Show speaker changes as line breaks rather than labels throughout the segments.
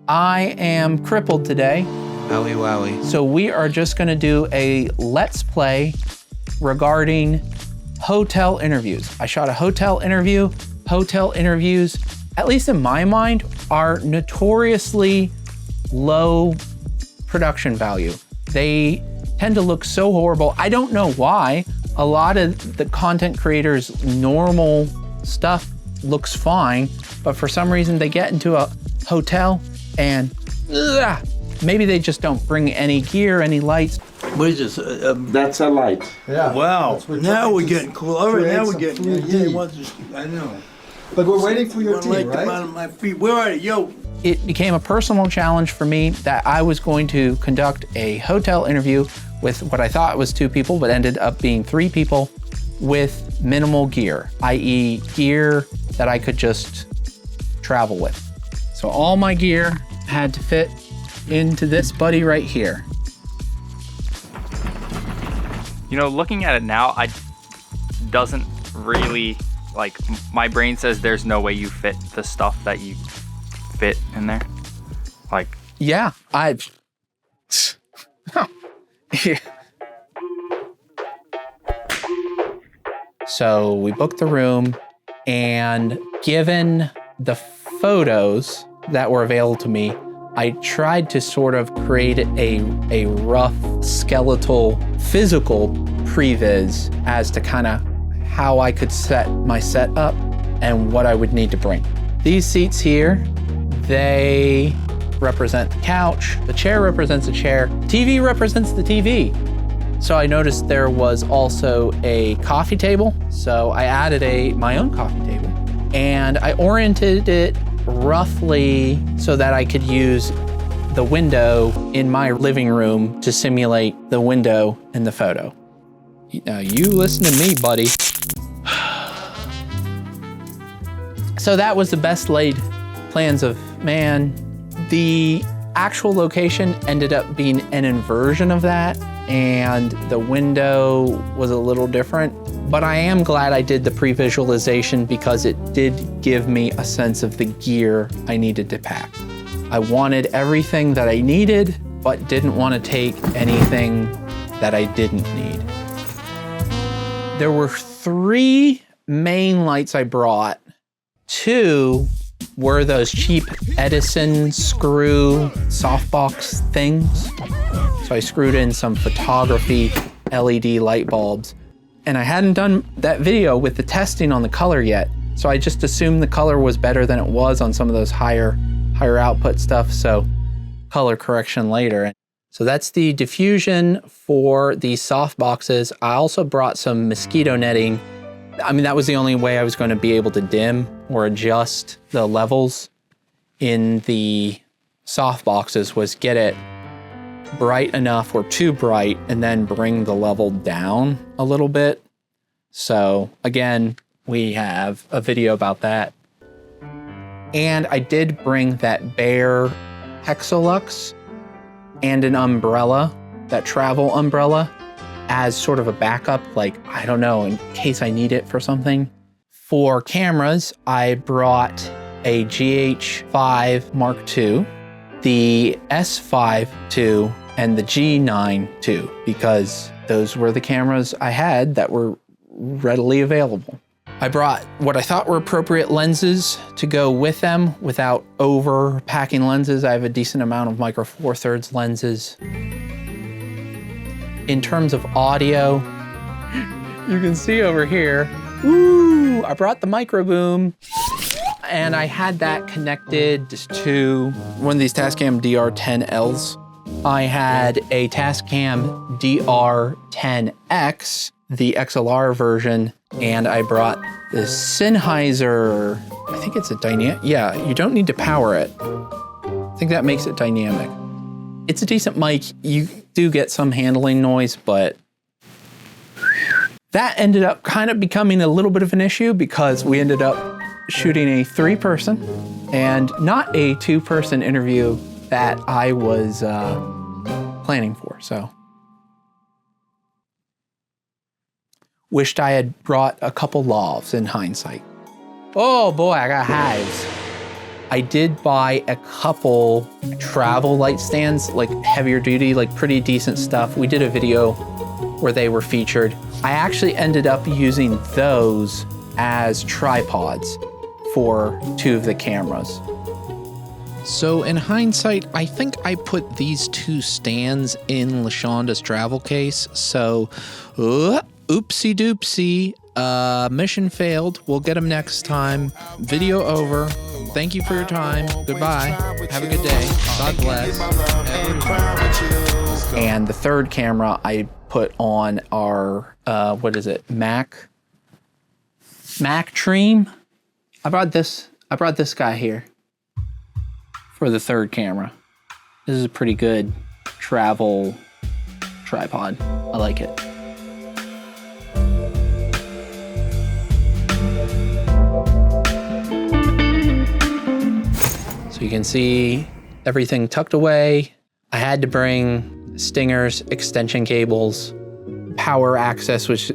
I am crippled today.
Wowie wowie.
So we are just gonna do a let's play regarding hotel interviews. I shot a hotel interview. Hotel interviews, at least in my mind, are notoriously low production value. They tend to look so horrible. I don't know why. A lot of the content creators' normal stuff looks fine, but for some reason they get into a hotel and maybe they just don't bring any gear, any lights.
What is this?
That's a light.
Yeah. Wow. Now we're getting cool. All right, now we're getting. I know.
But we're waiting for your
team, right?
right?
The bottom of my feet. Where are you? Yo.
It became a personal challenge for me that I was going to conduct a hotel interview with what I thought was 2 people, but ended up being 3 people with minimal gear, i.e. gear that I could just travel with. So all my gear had to fit into this buddy right here.
You know, looking at it now, I doesn't really, like, my brain says there's no way you fit the stuff that you fit in there. Like,
yeah, So we booked the room, and given the photos that were available to me, I tried to sort of create a rough skeletal physical previs as to kind of how I could set my set up and what I would need to bring. These seats here, they represent the couch, the chair represents the chair, TV represents the TV. So I noticed there was also a coffee table. So I added my own coffee table, and I oriented it roughly so that I could use the window in my living room to simulate the window in the photo. Now you listen to me, buddy. So that was the best laid plans of man. The actual location ended up being an inversion of that, and the window was a little different. But I am glad I did the pre-visualization because it did give me a sense of the gear I needed to pack. I wanted everything that I needed, but didn't want to take anything that I didn't need. There were 3 main lights I brought. 2 were those cheap Edison screw softbox things. So I screwed in some photography LED light bulbs. And I hadn't done that video with the testing on the color yet. So I just assumed the color was better than it was on some of those higher output stuff. So color correction later. So that's the diffusion for the soft boxes. I also brought some mosquito netting. I mean, that was the only way I was going to be able to dim or adjust the levels in the soft boxes, was get it bright enough or too bright and then bring the level down a little bit. So again, we have a video about that. And I did bring that Bear Hexalux and an umbrella, that travel umbrella, as sort of a backup, like, I don't know, in case I need it for something. For cameras, I brought a GH5 Mark II, the S5 II, and the G9 II, because those were the cameras I had that were readily available. I brought what I thought were appropriate lenses to go with them without over packing lenses. I have a decent amount of micro four thirds lenses. In terms of audio, you can see over here, woo, I brought the micro boom, and I had that connected to one of these Tascam DR10Ls. I had a Tascam DR10X, the XLR version, and I brought the Sennheiser, I think it's a dynamic, yeah, you don't need to power it. I think that makes it dynamic. It's a decent mic. You do get some handling noise, but that ended up kind of becoming a little bit of an issue because we ended up shooting a 3-person and not a 2-person interview that I was planning for, so. Wished I had brought a couple lavs in hindsight. Oh boy, I got hives. I did buy a couple travel light stands, like heavier duty, like pretty decent stuff. We did a video where they were featured. I actually ended up using those as tripods for 2 of the cameras. So in hindsight, I think I put these 2 stands in LaShonda's travel case. So, oopsie doopsie, mission failed. We'll get them next time. Video over. Thank you for your time. Goodbye. Have a good day. God bless. And the 3rd camera I put on our, Mac Tream. I brought this guy here for the 3rd camera. This is a pretty good travel tripod. I like it. So you can see everything tucked away. I had to bring stingers, extension cables, power access, which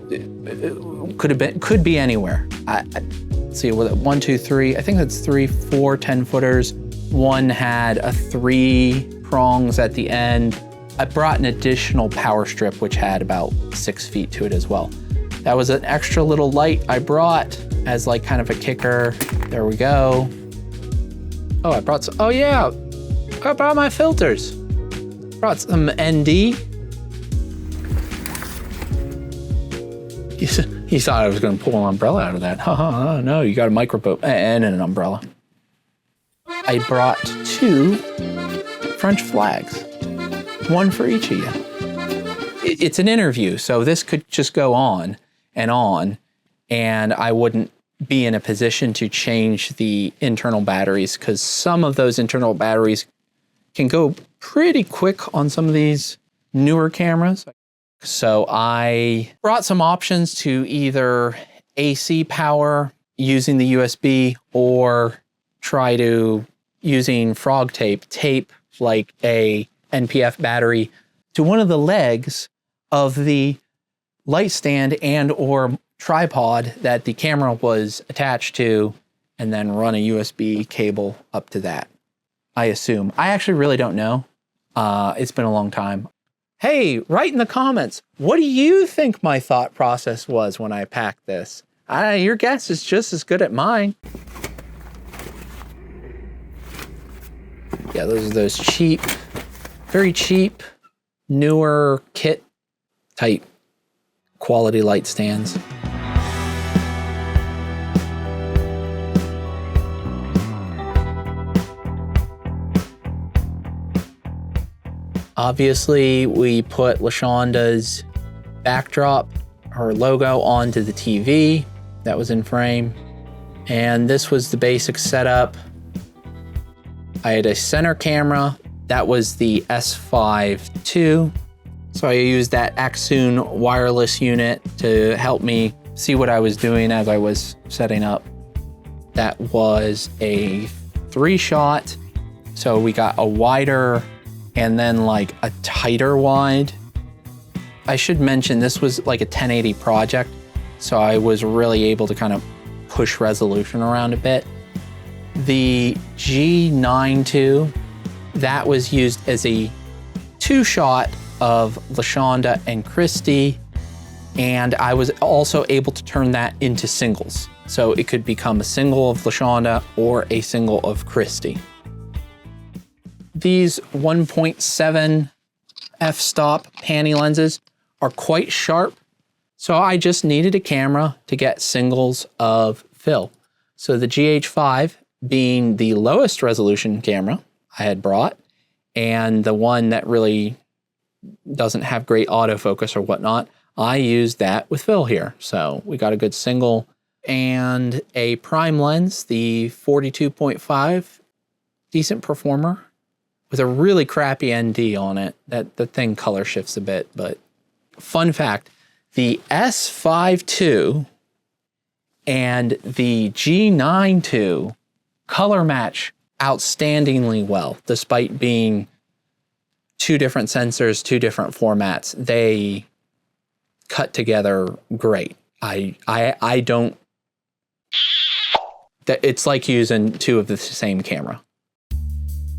could be anywhere. Let's see, was it 1, 2, 3? I think that's 3, 4 10-footers. One had a 3 prongs at the end. I brought an additional power strip, which had about 6 feet to it as well. That was an extra little light I brought as like kind of a kicker. There we go. Oh, I brought some, I brought my filters. Brought some ND. He thought I was gonna pull an umbrella out of that. No, you got a micro boat and an umbrella. I brought 2 French flags, 1 for each of you. It's an interview, so this could just go on, and I wouldn't be in a position to change the internal batteries, because some of those internal batteries can go pretty quick on some of these newer cameras. So I brought some options to either AC power using the USB or try to using frog tape like a NPF battery to one of the legs of the light stand and or tripod that the camera was attached to, and then run a USB cable up to that. I assume. I actually really don't know. It's been a long time. Hey, write in the comments, what do you think my thought process was when I packed this? Your guess is just as good as mine. Yeah, those are those cheap, very cheap, newer kit type quality light stands. Obviously, we put LaShonda's backdrop, her logo, onto the TV that was in frame. And this was the basic setup. I had a center camera. That was the S5 II. So I used that Axoon wireless unit to help me see what I was doing as I was setting up. That was a 3-shot. So we got a wider and then like a tighter wide. I should mention this was like a 1080 project, so I was really able to kind of push resolution around a bit. The G9 II, that was used as a 2-shot of LaShonda and Christy, and I was also able to turn that into singles. So it could become a single of LaShonda or a single of Christy. These 1.7 f-stop panny lenses are quite sharp, so I just needed a camera to get singles of Phil. So the GH5 being the lowest resolution camera I had brought, and the one that really doesn't have great autofocus or whatnot, I used that with Phil here. So we got a good single and a prime lens, the 42.5, decent performer, with a really crappy ND on it. That the thing color shifts a bit, but fun fact, the S5 II and the G9 II color match outstandingly well, despite being 2 different sensors, 2 different formats. They cut together great. I don't It's like using two of the same camera.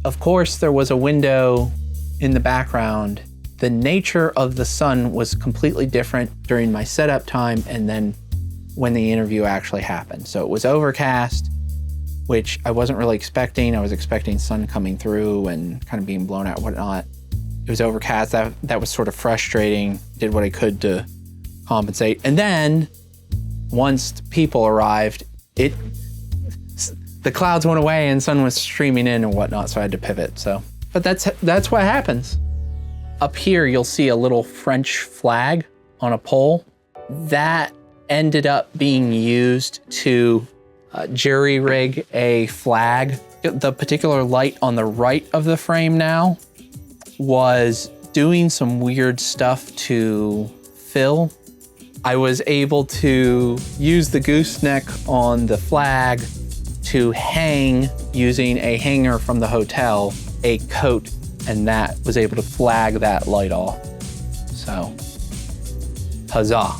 Of course, there was a window in the background. The nature of the sun was completely different during my setup time and then when the interview actually happened. So it was overcast, which I wasn't really expecting. I was expecting sun coming through and kind of being blown out and whatnot. It was overcast. That was sort of frustrating. Did what I could to compensate. And then once people arrived, the clouds went away and sun was streaming in and whatnot, so I had to pivot. But that's what happens. Up here, you'll see a little French flag on a pole. That ended up being used to jury rig a flag. The particular light on the right of the frame now was doing some weird stuff to fill. I was able to use the gooseneck on the flag to hang, using a hanger from the hotel, a coat, and that was able to flag that light off. So, huzzah.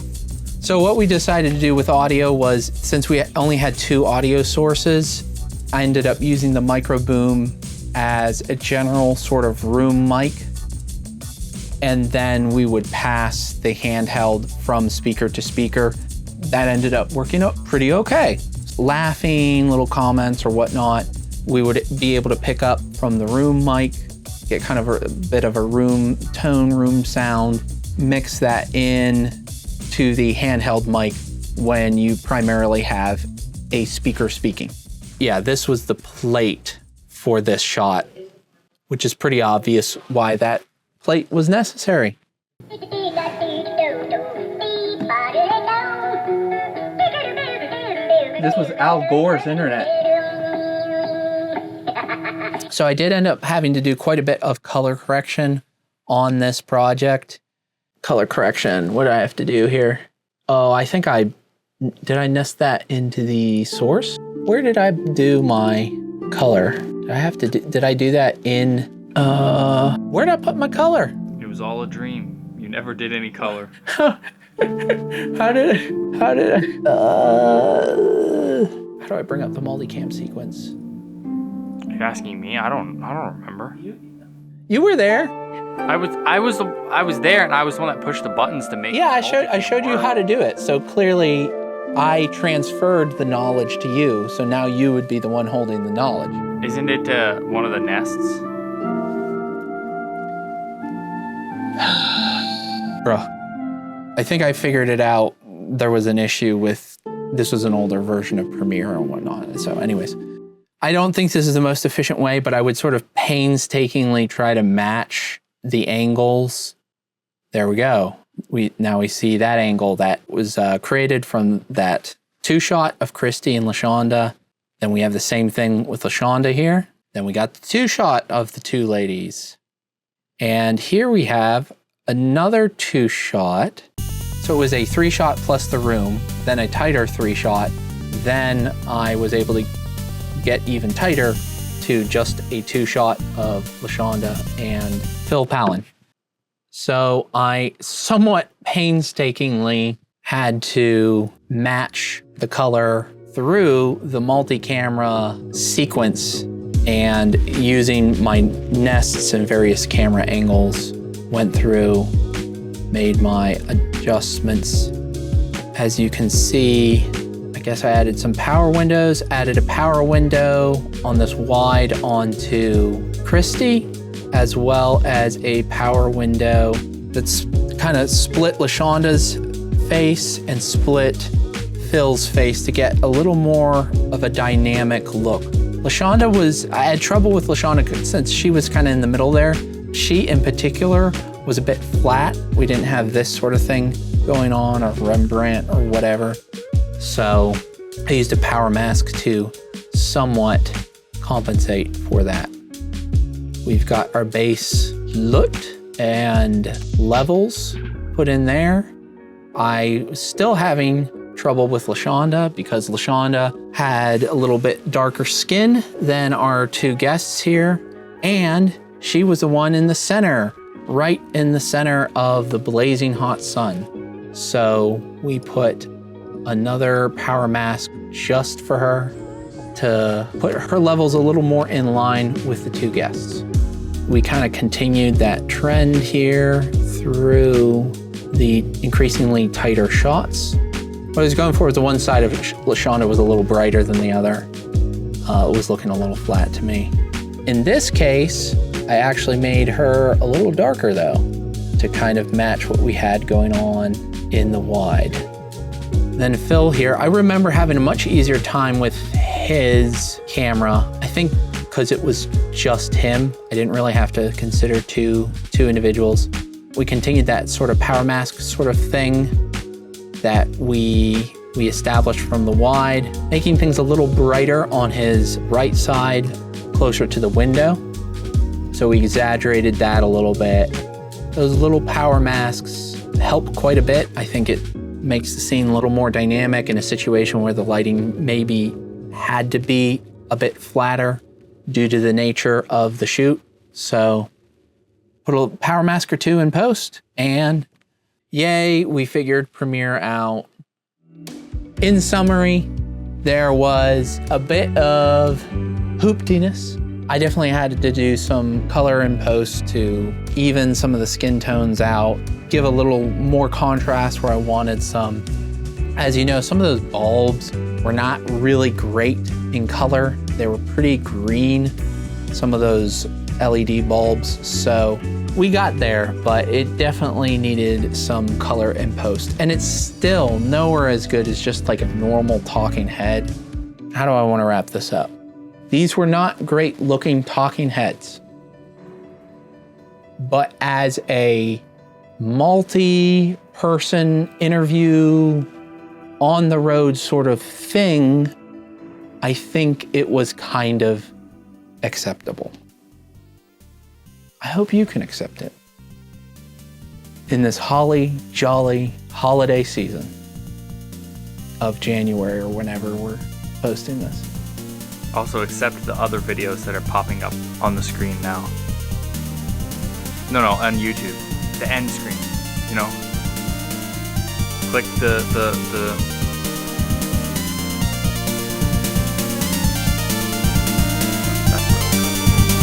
So what we decided to do with audio was, since we only had 2 audio sources, I ended up using the micro boom as a general sort of room mic. And then we would pass the handheld from speaker to speaker. That ended up working out pretty okay. Laughing, little comments or whatnot, we would be able to pick up from the room mic, get kind of a bit of a room sound, mix that in to the handheld mic when you primarily have a speaker speaking. Yeah, this was the plate for this shot, which is pretty obvious why that plate was necessary. This was Al Gore's internet. So I did end up having to do quite a bit of color correction on this project. Color correction, what do I have to do here? Oh, I think did I nest that into the source? Where did I do my color? Did I do that in, where did I put my color?
It was all a dream. You never did any color.
How do I bring up the multicam sequence?
Are you asking me? I don't remember.
You were there.
I was there, and I was the one that pushed the buttons to make.
Yeah, I showed you how to do it. So clearly, I transferred the knowledge to you. So now you would be the one holding the knowledge.
Isn't it one of the nests?
Bruh. I think I figured it out. There was an issue with, this was an older version of Premiere and whatnot. So anyways, I don't think this is the most efficient way, but I would sort of painstakingly try to match the angles. There we go. Now we see that angle that was created from that 2-shot of Christy and LaShonda. Then we have the same thing with LaShonda here. Then we got the 2-shot of the 2 ladies. And here we have another 2-shot. So it was a 3-shot plus the room, then a tighter 3-shot. Then I was able to get even tighter to just a 2-shot of LaShonda and Phil Palin. So I somewhat painstakingly had to match the color through the multi-camera sequence, and using my nests and various camera angles, went through, made my adjustments. As you can see, I guess I added some power windows, added a power window on this wide onto Christy, as well as a power window that's kind of split LaShonda's face and split Phil's face to get a little more of a dynamic look. I had trouble with LaShonda since she was kind of in the middle there. She in particular was a bit flat. We didn't have this sort of thing going on, or Rembrandt or whatever. So I used a power mask to somewhat compensate for that. We've got our base looked and levels put in there. I was still having trouble with LaShonda because LaShonda had a little bit darker skin than our 2 guests here. And she was the one in the center, right in the center of the blazing hot sun. So we put another power mask just for her. to put her levels a little more in line with the two guests. We kind of continued that trend here through the increasingly tighter shots. What I was going for was the one side of LaShonda was a little brighter than the other. It was looking a little flat to me. In this case, I actually made her a little darker though, to kind of match what we had going on in the wide. Then Phil here, I remember having a much easier time with his camera. I think because it was just him, I didn't really have to consider two individuals. We continued that sort of power mask sort of thing that we established from the wide, making things a little brighter on his right side, closer to the window. So we exaggerated that a little bit. Those little power masks help quite a bit. I think it makes the scene a little more dynamic in a situation where the lighting maybe had to be a bit flatter due to the nature of the shoot. So put a power mask or two in post, and yay, we figured Premiere out. In summary, there was a bit of hooptiness. I definitely had to do some color in post to even some of the skin tones out, give a little more contrast where I wanted some. As you know, some of those bulbs were not really great in color. They were pretty green, some of those LED bulbs. So we got there, but it definitely needed some color in post. And it's still nowhere as good as just like a normal talking head. How do I want to wrap this up? These were not great looking talking heads, but as a multi-person interview, on the road sort of thing, I think it was kind of acceptable. I hope you can accept it in this holly jolly holiday season of January or whenever we're posting this.
Also accept the other videos that are popping up on the screen now. No, on YouTube. The end screen, you know? Click the